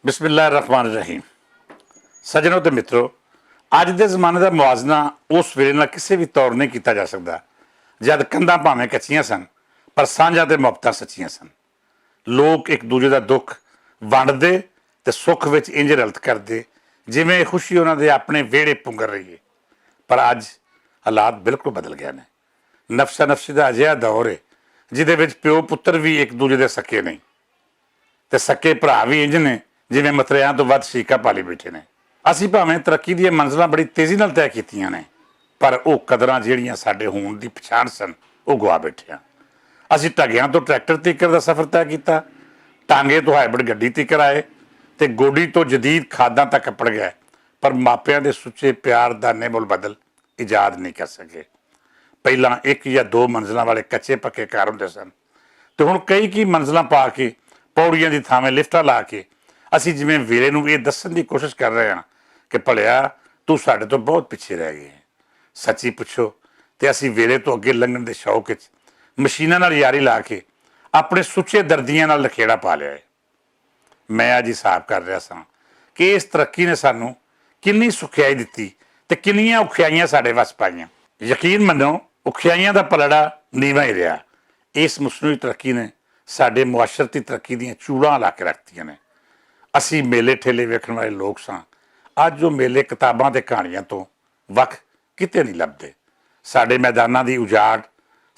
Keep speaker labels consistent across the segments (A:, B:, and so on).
A: ਬਿਸਮਿਲ੍ਲਾਹਿਰ ਰਹਿਮਾਨਿਰ ਰਹੀਮ। ਸੱਜਣੋ ਤੇ ਮਿੱਤਰੋ, ਅੱਜ ਦੇ ਜ਼ਮਾਨੇ ਦਾ ਮੁਆਜ਼ਨਾ ਉਸ ਵੇਲੇ ਨਾਲ ਕਿਸੇ ਵੀ ਤੌਰ ਨਹੀਂ ਕੀਤਾ ਜਾ ਸਕਦਾ ਜਦ ਕੰਧਾਂ ਭਾਵੇਂ ਕੱਚੀਆਂ ਸਨ ਪਰ ਸਾਂਝਾਂ ਤੇ ਮੁਹੱਬਤਾਂ ਸੱਚੀਆਂ ਸਨ। ਲੋਕ ਇੱਕ ਦੂਜੇ ਦਾ ਦੁੱਖ ਵੰਡਦੇ ਤੇ ਸੁੱਖ ਵਿੱਚ ਇੰਜ ਰਲਤ ਕਰਦੇ ਜਿਵੇਂ ਖੁਸ਼ੀ ਉਹਨਾਂ ਦੇ ਆਪਣੇ ਵਿਹੜੇ ਪੁੰਗਰ ਰਹੀ ਹੈ। ਪਰ ਅੱਜ ਹਾਲਾਤ ਬਿਲਕੁਲ ਬਦਲ ਗਏ ਨੇ। ਨਫਸਾ ਨਫਸੀ ਦਾ ਅਜਿਹਾ ਦੌਰ ਹੈ ਜਿਹਦੇ ਵਿੱਚ ਪਿਓ ਪੁੱਤਰ ਵੀ ਇੱਕ ਦੂਜੇ ਦੇ ਸਕੇ ਨਹੀਂ ਤੇ ਸਕੇ ਭਰਾ ਵੀ ਇੰਜ ਨੇ ਜਿਵੇਂ ਮਤਰਿਆਂ ਤੋਂ ਵੱਧ ਸ਼ੀਕਾ ਪਾਲੀ ਬੈਠੇ ਨੇ। ਅਸੀਂ ਭਾਵੇਂ ਤਰੱਕੀ ਦੀਆਂ ਮੰਜ਼ਲਾਂ ਬੜੀ ਤੇਜ਼ੀ ਨਾਲ ਤੈਅ ਕੀਤੀਆਂ ਨੇ ਪਰ ਉਹ ਕਦਰਾਂ ਜਿਹੜੀਆਂ ਸਾਡੇ ਹੋਣ ਦੀ ਪਛਾਣ ਸਨ ਉਹ ਗਵਾ ਬੈਠੇ ਹਾਂ। ਅਸੀਂ ਢੱਗਿਆਂ ਤੋਂ ਟਰੈਕਟਰ ਤੀਕਰ ਦਾ ਸਫ਼ਰ ਤੈਅ ਕੀਤਾ, ਟਾਂਗੇ ਤੋਂ ਹਾਈਬ੍ਰਿਡ ਗੱਡੀ ਤੀਕਰ ਆਏ ਤੇ ਗੋਡੀ ਤੋਂ ਜਦੀਦ ਖਾਦਾਂ ਤੱਕ ਅੱਪੜ ਗਏ, ਪਰ ਮਾਪਿਆਂ ਦੇ ਸੁੱਚੇ ਪਿਆਰ ਦਾ ਨਿਮੁਲ ਬਦਲ ਇਜਾਦ ਨਹੀਂ ਕਰ ਸਕੇ। ਪਹਿਲਾਂ ਇੱਕ ਜਾਂ ਦੋ ਮੰਜ਼ਲਾਂ ਵਾਲੇ ਕੱਚੇ ਪੱਕੇ ਘਰ ਹੁੰਦੇ ਸਨ ਤੇ ਹੁਣ ਕਈ ਮੰਜ਼ਲਾਂ ਪਾ ਕੇ ਪੌੜੀਆਂ ਦੀ ਥਾਵੇਂ ਲਿਫਟਾਂ ਲਾ ਕੇ ਅਸੀਂ ਜਿਵੇਂ ਵੇਲੇ ਨੂੰ ਇਹ ਦੱਸਣ ਦੀ ਕੋਸ਼ਿਸ਼ ਕਰ ਰਹੇ ਹਾਂ ਕਿ ਭਲਿਆ ਤੂੰ ਸਾਡੇ ਤੋਂ ਬਹੁਤ ਪਿੱਛੇ ਰਹਿ ਗਏ। ਸੱਚੀ ਪੁੱਛੋ ਤੇ ਅਸੀਂ ਵੇਲੇ ਤੋਂ ਅੱਗੇ ਲੰਘਣ ਦੇ ਸ਼ੌਕ ਵਿੱਚ ਮਸ਼ੀਨਾਂ ਨਾਲ ਯਾਰੀ ਲਾ ਕੇ ਆਪਣੇ ਸੁੱਚੇ ਦਰਦੀਆਂ ਨਾਲ ਲਖੇੜਾ ਪਾ ਲਿਆ ਹੈ। ਮੈਂ ਅੱਜ ਹਿਸਾਬ ਕਰ ਰਿਹਾ ਸਾਂ ਕਿ ਇਸ ਤਰੱਕੀ ਨੇ ਸਾਨੂੰ ਕਿੰਨੀ ਸੁਖਿਆਈ ਦਿੱਤੀ ਤੇ ਕਿੰਨੀਆਂ ਔਖਿਆਈਆਂ ਸਾਡੇ ਵੱਸ ਪਾਈਆਂ। ਯਕੀਨ ਮੰਨੋ, ਔਖਿਆਈਆਂ ਦਾ ਪਲੜਾ ਨੀਵਾਂ ਹੀ ਰਿਹਾ। ਇਸ ਮਸਨੂਈ ਤਰੱਕੀ ਨੇ ਸਾਡੇ ਮੁਆਸ਼ਰਤੀ ਤਰੱਕੀ ਦੀਆਂ ਚੂੜਾਂ ਲਾ ਕੇ ਰੱਖਤੀਆਂ ਨੇ। ਅਸੀਂ ਮੇਲੇ ਠੇਲੇ ਵੇਖਣ ਵਾਲੇ ਲੋਕ ਸਾਂ, ਅੱਜ ਉਹ ਮੇਲੇ ਕਿਤਾਬਾਂ ਤੇ ਕਹਾਣੀਆਂ ਤੋਂ ਵੱਖ ਕਿਤੇ ਨਹੀਂ ਲੱਭਦੇ। ਸਾਡੇ ਮੈਦਾਨਾਂ ਦੀ ਉਜਾੜ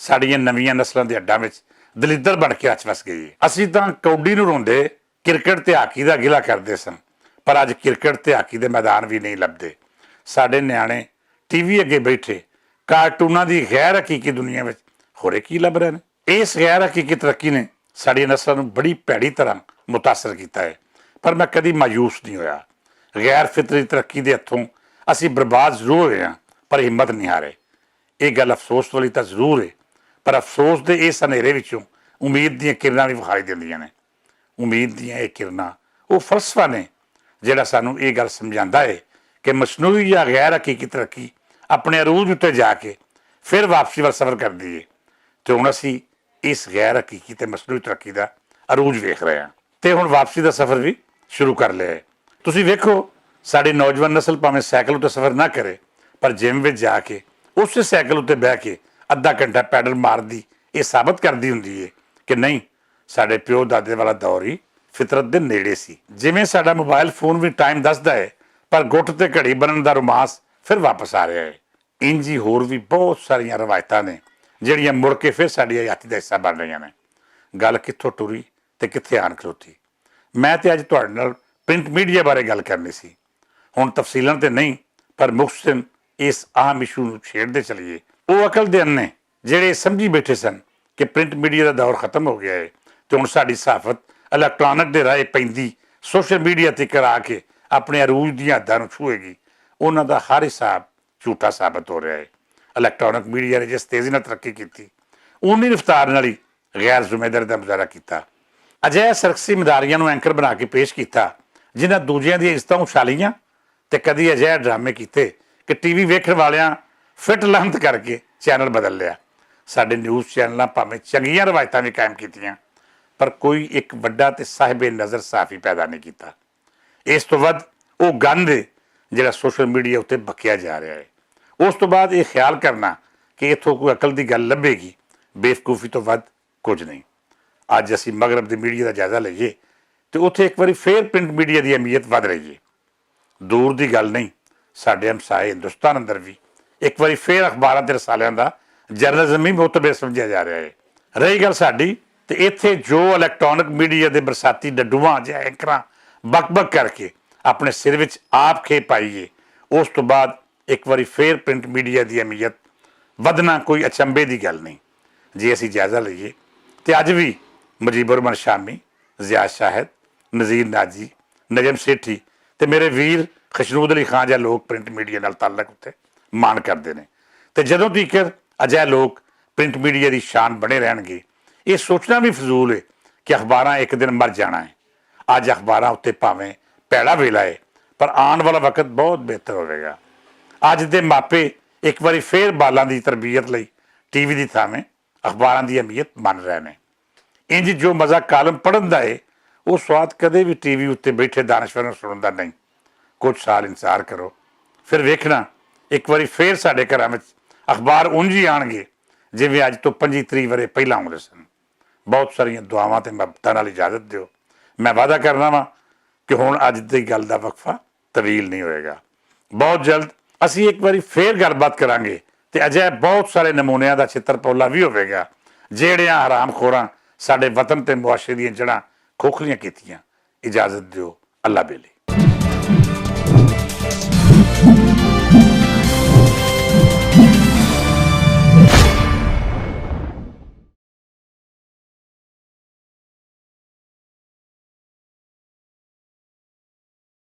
A: ਸਾਡੀਆਂ ਨਵੀਆਂ ਨਸਲਾਂ ਦੇ ਅੱਡਾਂ ਵਿੱਚ ਦਲਿੱਦਰ ਬਣ ਕੇ ਅੱਜ ਵਸ ਗਈ ਹੈ। ਅਸੀਂ ਤਾਂ ਕੌਡੀ ਨੂੰ ਰੋਂਦੇ ਕ੍ਰਿਕਟ ਤੇ ਹਾਕੀ ਦਾ ਗਿਲਾ ਕਰਦੇ ਸਨ, ਪਰ ਅੱਜ ਕ੍ਰਿਕਟ ਤੇ ਹਾਕੀ ਦੇ ਮੈਦਾਨ ਵੀ ਨਹੀਂ ਲੱਭਦੇ। ਸਾਡੇ ਨਿਆਣੇ ਟੀਵੀ ਅੱਗੇ ਬੈਠੇ ਕਾਰਟੂਨਾਂ ਦੀ ਗੈਰ ਹਕੀਕੀ ਦੁਨੀਆ ਵਿੱਚ ਹੋਰੇ ਕੀ ਲੱਭ ਰਹੇ ਨੇ। ਇਸ ਗੈਰ ਹਕੀਕੀ ਤਰੱਕੀ ਨੇ ਸਾਡੀਆਂ ਨਸਲਾਂ ਨੂੰ ਬੜੀ ਭੈੜੀ ਤਰ੍ਹਾਂ ਮੁਤਾਸਰ ਕੀਤਾ ਹੈ, ਪਰ ਮੈਂ ਕਦੀ ਮਾਯੂਸ ਨਹੀਂ ਹੋਇਆ। ਗੈਰ ਫਿਤਰੀ ਤਰੱਕੀ ਦੇ ਹੱਥੋਂ ਅਸੀਂ ਬਰਬਾਦ ਜ਼ਰੂਰ ਹੋਏ ਹਾਂ ਪਰ ਹਿੰਮਤ ਨਹੀਂ ਹਾਰੇ। ਇਹ ਗੱਲ ਅਫਸੋਸ ਵਾਲੀ ਤਾਂ ਜ਼ਰੂਰ ਹੈ, ਪਰ ਅਫਸੋਸ ਦੇ ਇਸ ਹਨੇਰੇ ਵਿੱਚੋਂ ਉਮੀਦ ਦੀਆਂ ਕਿਰਨਾਂ ਵੀ ਵਿਖਾਈ ਦਿੰਦੀਆਂ ਨੇ। ਉਮੀਦ ਦੀਆਂ ਇਹ ਕਿਰਨਾਂ ਉਹ ਫਲਸਫਾ ਨੇ ਜਿਹੜਾ ਸਾਨੂੰ ਇਹ ਗੱਲ ਸਮਝਾਉਂਦਾ ਹੈ ਕਿ ਮਸਨੂਈ ਜਾਂ ਗੈਰ ਹਕੀਕੀ ਤਰੱਕੀ ਆਪਣੇ ਅਰੂਜ ਉੱਤੇ ਜਾ ਕੇ ਫਿਰ ਵਾਪਸੀ ਵੱਲ ਸਫ਼ਰ ਕਰਦੀ ਹੈ ਤੇ ਹੁਣ ਅਸੀਂ ਇਸ ਗੈਰ ਹਕੀਕੀ ਤੇ ਮਸਨੂਈ ਤਰੱਕੀ ਦਾ ਅਰੂਜ ਵੇਖ ਰਹੇ ਹਾਂ ਤੇ ਹੁਣ ਵਾਪਸੀ ਦਾ ਸਫ਼ਰ ਵੀ ਸ਼ੁਰੂ ਕਰ ਲਿਆ ਹੈ। ਤੁਸੀਂ ਵੇਖੋ, ਸਾਡੀ ਨੌਜਵਾਨ ਨਸਲ ਭਾਵੇਂ ਸਾਈਕਲ ਉੱਤੇ ਸਫ਼ਰ ਨਾ ਕਰੇ ਪਰ ਜਿਮ ਵਿੱਚ ਜਾ ਕੇ ਉਸੇ ਸਾਈਕਲ ਉੱਤੇ ਬਹਿ ਕੇ ਅੱਧਾ ਘੰਟਾ ਪੈਡਲ ਮਾਰਦੀ ਇਹ ਸਾਬਤ ਕਰਦੀ ਹੁੰਦੀ ਹੈ ਕਿ ਨਹੀਂ, ਸਾਡੇ ਪਿਓ ਦਾਦੇ ਵਾਲਾ ਦੌਰ ਹੀ ਫਿਤਰਤ ਦੇ ਨੇੜੇ ਸੀ। ਜਿਵੇਂ ਸਾਡਾ ਮੋਬਾਈਲ ਫੋਨ ਵੀ ਟਾਈਮ ਦੱਸਦਾ ਹੈ ਪਰ ਗੁੱਟ ਤੇ ਘੜੀ ਬਣਨ ਦਾ ਰੋਮਾਂਸ ਫਿਰ ਵਾਪਸ ਆ ਰਿਹਾ ਹੈ। ਇੰਝ ਹੀ ਹੋਰ ਵੀ ਬਹੁਤ ਸਾਰੀਆਂ ਰਵਾਇਤਾਂ ਨੇ ਜਿਹੜੀਆਂ ਮੁੜ ਕੇ ਫਿਰ ਸਾਡੀ ਹਯਾਤੀ ਦਾ ਹਿੱਸਾ ਬਣ ਰਹੀਆਂ ਨੇ। ਗੱਲ ਕਿੱਥੋਂ ਟੁਰੀ ਤੇ ਕਿੱਥੇ ਆਣ ਖਲੋਤੀ। ਮੈਂ ਤੇ ਅੱਜ ਤੁਹਾਡੇ ਨਾਲ ਪ੍ਰਿੰਟ ਮੀਡੀਆ ਬਾਰੇ ਗੱਲ ਕਰਨੀ ਸੀ। ਹੁਣ ਤਫਸੀਲਾਂ ਤੇ ਨਹੀਂ ਪਰ ਮੁਖਤਸਰ ਇਸ ਆਮ ਇਸ਼ੂ ਨੂੰ ਛੇੜਦੇ ਚਲੀਏ। ਉਹ ਅਕਲ ਦੇ ਅੰਨੇ ਜਿਹੜੇ ਸਮਝੀ ਬੈਠੇ ਸਨ ਕਿ ਪ੍ਰਿੰਟ ਮੀਡੀਆ ਦਾ ਦੌਰ ਖਤਮ ਹੋ ਗਿਆ ਹੈ ਤੇ ਹੁਣ ਸਾਡੀ ਸਹਾਫਤ ਇਲੈਕਟ੍ਰੋਨਿਕ ਦੇ ਰਾਹ ਪੈਂਦੀ ਸੋਸ਼ਲ ਮੀਡੀਆ ਤੇ ਕਰਾ ਕੇ ਆਪਣੇ ਅਰੂਜ ਦੀਆਂ ਹੱਦਾਂ ਨੂੰ ਛੂਹੇਗੀ, ਉਹਨਾਂ ਦਾ ਹਰ ਹਿਸਾਬ ਝੂਠਾ ਸਾਬਤ ਹੋ ਰਿਹਾ ਹੈ। ਇਲੈਕਟ੍ਰੋਨਿਕ ਮੀਡੀਆ ਨੇ ਜਿਸ ਤੇਜ਼ੀ ਨਾਲ ਤਰੱਕੀ ਕੀਤੀ ਉਨੀ ਰਫਤਾਰ ਨਾਲ ਹੀ ਗੈਰ ਜ਼ਿੰਮੇਦਾਰੀ ਦਾ ਮੁਜ਼ਾਹਰਾ ਕੀਤਾ। ਅਜਿਹੇ ਸਰਕਸੀ ਮਦਾਰੀਆਂ ਨੂੰ ਐਂਕਰ ਬਣਾ ਕੇ ਪੇਸ਼ ਕੀਤਾ ਜਿਨ੍ਹਾਂ ਦੂਜਿਆਂ ਦੀਆਂ ਇੱਜ਼ਤਾਂ ਉਛਾਲੀਆਂ ਤੇ ਕਦੀ ਅਜਿਹੇ ਡਰਾਮੇ ਕੀਤੇ ਕਿ ਟੀਵੀ ਵੇਖਣ ਵਾਲਿਆਂ ਫਿੱਟ ਲਾਹਨਤ ਕਰਕੇ ਚੈਨਲ ਬਦਲ ਲਿਆ। ਸਾਡੇ ਨਿਊਜ਼ ਚੈਨਲਾਂ ਭਾਵੇਂ ਚੰਗੀਆਂ ਰਵਾਇਤਾਂ ਵੀ ਕਾਇਮ ਕੀਤੀਆਂ ਪਰ ਕੋਈ ਇੱਕ ਵੱਡਾ ਤੇ ਸਾਹਿਬੇ ਨਜ਼ਰ ਸਾਫੀ ਪੈਦਾ ਨਹੀਂ ਕੀਤਾ। ਇਸ ਤੋਂ ਵੱਧ ਉਹ ਗੰਦ ਜਿਹੜਾ ਸੋਸ਼ਲ ਮੀਡੀਆ ਉੱਤੇ ਬਕਿਆ ਜਾ ਰਿਹਾ ਹੈ। ਉਸ ਤੋਂ ਬਾਅਦ ਇਹ ਖਿਆਲ ਕਰਨਾ ਕਿ ਇੱਥੋਂ ਕੋਈ ਅਕਲ ਦੀ ਗੱਲ ਲੱਭੇਗੀ, ਬੇਵਕੂਫੀ ਤੋਂ ਵੱਧ ਕੁਝ ਨਹੀਂ। ਅੱਜ ਅਸੀਂ ਮਗਰਬ ਦੇ ਮੀਡੀਆ ਦਾ ਜਾਇਜ਼ਾ ਲਈਏ ਤੇ ਉੱਥੇ ਇੱਕ ਵਾਰੀ ਫੇਰ ਪ੍ਰਿੰਟ ਮੀਡੀਆ ਦੀ ਅਹਿਮੀਅਤ ਵੱਧ ਰਹੀ ਹੈ। ਦੂਰ ਦੀ ਗੱਲ ਨਹੀਂ, ਸਾਡੇ ਹਮਸਾਏ ਹਿੰਦੁਸਤਾਨ ਅੰਦਰ ਵੀ ਇੱਕ ਵਾਰੀ ਫੇਰ ਅਖਬਾਰਾਂ ਤੇ ਰਸਾਲਿਆਂ ਦਾ ਜਰਨਲਿਜ਼ਮ ਹੀ ਮੁਤਬਰ ਸਮਝਿਆ ਜਾ ਰਿਹਾ ਹੈ। ਰਹੀ ਗੱਲ ਸਾਡੀ ਤੇ ਇੱਥੇ ਜੋ ਇਲੈਕਟ੍ਰੋਨਿਕ ਮੀਡੀਆ ਦੇ ਬਰਸਾਤੀ ਡੱਡੂਆਂ ਜਾਂ ਐਂਕਰਾਂ ਬਕ ਕਰਕੇ ਆਪਣੇ ਸਿਰ ਵਿੱਚ ਆਪ ਖੇ ਪਾਈਏ, ਉਸ ਤੋਂ ਬਾਅਦ ਇੱਕ ਵਾਰੀ ਫੇਰ ਪ੍ਰਿੰਟ ਮੀਡੀਆ ਦੀ ਅਹਿਮੀਅਤ ਵਧਣਾ ਕੋਈ ਅਚੰਭੇ ਦੀ ਗੱਲ ਨਹੀਂ। ਜੇ ਅਸੀਂ ਜਾਇਜ਼ਾ ਲਈਏ ਤੇ ਅੱਜ ਵੀ ਮੁਜੀਬੁਰ ਰਹਿਮਾਨ ਸ਼ਾਮੀ, ਜ਼ਿਆ ਸ਼ਾਹਿਦ, ਨਜ਼ੀਰ ਨਾਜੀ, ਨਜਮ ਸੇਠੀ ਤੇ ਮੇਰੇ ਵੀਰ ਖਸ਼ਨੂਦ ਅਲੀ ਖਾਨ ਜਿਹੇ ਲੋਕ ਪ੍ਰਿੰਟ ਮੀਡੀਆ ਨਾਲ ਤਾਲੁਕ ਉੱਤੇ ਮਾਣ ਕਰਦੇ ਨੇ ਤੇ ਜਦੋਂ ਤੀਕਰ ਅਜਿਹੇ ਲੋਕ ਪ੍ਰਿੰਟ ਮੀਡੀਆ ਦੀ ਸ਼ਾਨ ਬਣੇ ਰਹਿਣਗੇ ਇਹ ਸੋਚਣਾ ਵੀ ਫਜ਼ੂਲ ਹੈ ਕਿ ਅਖਬਾਰਾਂ ਇੱਕ ਦਿਨ ਮਰ ਜਾਣਾ ਹੈ। ਅੱਜ ਅਖਬਾਰਾਂ ਉੱਤੇ ਭਾਵੇਂ ਭੈੜਾ ਵੇਲਾ ਹੈ ਪਰ ਆਉਣ ਵਾਲਾ ਵਕਤ ਬਹੁਤ ਬਿਹਤਰ ਹੋਵੇਗਾ। ਅੱਜ ਦੇ ਮਾਪੇ ਇੱਕ ਵਾਰੀ ਫੇਰ ਬਾਲਾਂ ਦੀ ਤਰਬੀਅਤ ਲਈ ਟੀਵੀ ਦੀ ਥਾਵੇਂ ਅਖਬਾਰਾਂ ਦੀ ਅਹਿਮੀਅਤ ਮੰਨ ਰਹੇ ਨੇ। ਇੰਜ ਜੋ ਮਜ਼ਾ ਕਾਲਮ ਪੜ੍ਹਨ ਦਾ ਹੈ ਉਹ ਸਵਾਦ ਕਦੇ ਵੀ ਟੀਵੀ ਉੱਤੇ ਬੈਠੇ ਦਾਨਸ਼ਵਰ ਨੂੰ ਸੁਣਨ ਦਾ ਨਹੀਂ। ਕੁਝ ਸਾਲ ਇੰਤਜ਼ਾਰ ਕਰੋ, ਫਿਰ ਵੇਖਣਾ ਇੱਕ ਵਾਰੀ ਫੇਰ ਸਾਡੇ ਘਰਾਂ ਵਿੱਚ ਅਖਬਾਰ ਉਂਝ ਹੀ ਆਉਣਗੇ ਜਿਵੇਂ ਅੱਜ ਤੋਂ 25-30 ਵਰੇ ਪਹਿਲਾਂ ਆਉਂਦੇ ਸਨ। ਬਹੁਤ ਸਾਰੀਆਂ ਦੁਆਵਾਂ ਤੇ ਮੁਹੱਬਤਾਂ ਨਾਲ ਇਜਾਜ਼ਤ ਦਿਓ। ਮੈਂ ਵਾਅਦਾ ਕਰਨਾ ਵਾ ਕਿ ਹੁਣ ਅੱਜ ਦੀ ਗੱਲ ਦਾ ਵਕਫਾ ਤਵੀਲ ਨਹੀਂ ਹੋਏਗਾ। ਬਹੁਤ ਜਲਦ ਅਸੀਂ ਇੱਕ ਵਾਰੀ ਫੇਰ ਗੱਲਬਾਤ ਕਰਾਂਗੇ ਤੇ ਅਜਿਹੇ ਬਹੁਤ ਸਾਰੇ ਨਮੂਨਿਆਂ ਦਾ ਚਿੱਤਰਪੌਲਾ ਵੀ ਹੋਵੇਗਾ ਜਿਹੜਿਆਂ ਹਰਾਮਖੋਰਾਂ ਸਾਡੇ ਵਤਨ ਤੇ ਮੁਆਸ਼ਰੇ ਦੀਆਂ ਜੜ੍ਹਾਂ ਖੋਖਲੀਆਂ ਕੀਤੀਆਂ। ਇਜਾਜ਼ਤ ਦਿਓ। ਅੱਲਾ ਬੇਲੀ।